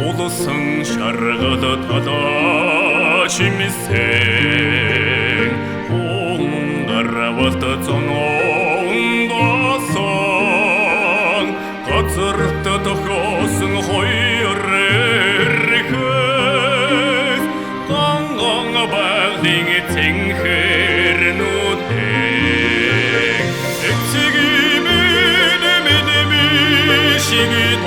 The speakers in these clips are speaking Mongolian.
улсын шаргал талаа чимсэн унгаравалт зонондосон газарт тохиосон хоёр эрхэс ганган байдлын цэнхэр нүдэн эцэгимэн мэдэмэ шигит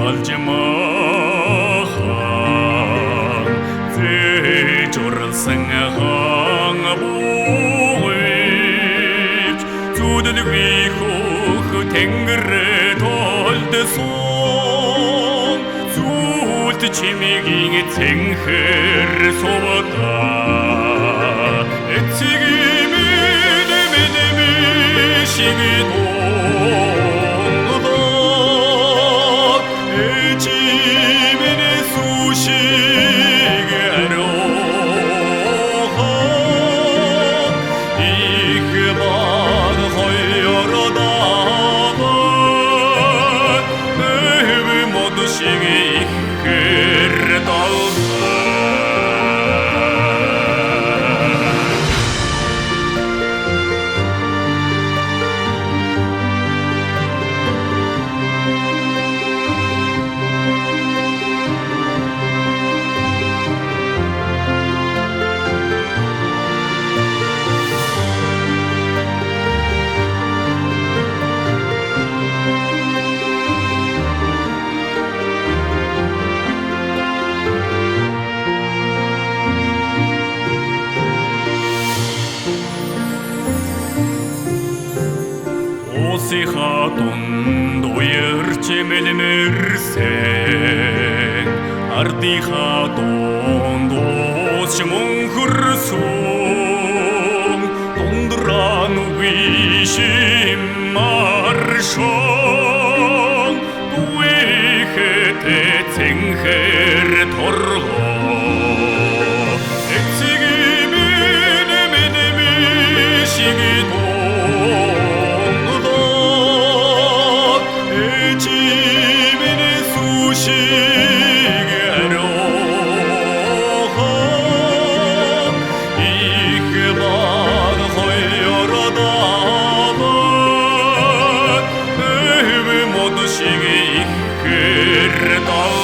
балжмахан зэжурсан хангабуйч зүдэлгүй хөх тэнгэрэ толдсон зүлд чимигийн цэнхэр сувата эцэгимэн мэдэмэ шигит Хатун дуярч мэлмэрсэн арди хатун дуусч мөнхөрсөн тундран вишим маршон дуэхэт цэнхэр торгоо эцэгимэн мэдэмэ шигит Dal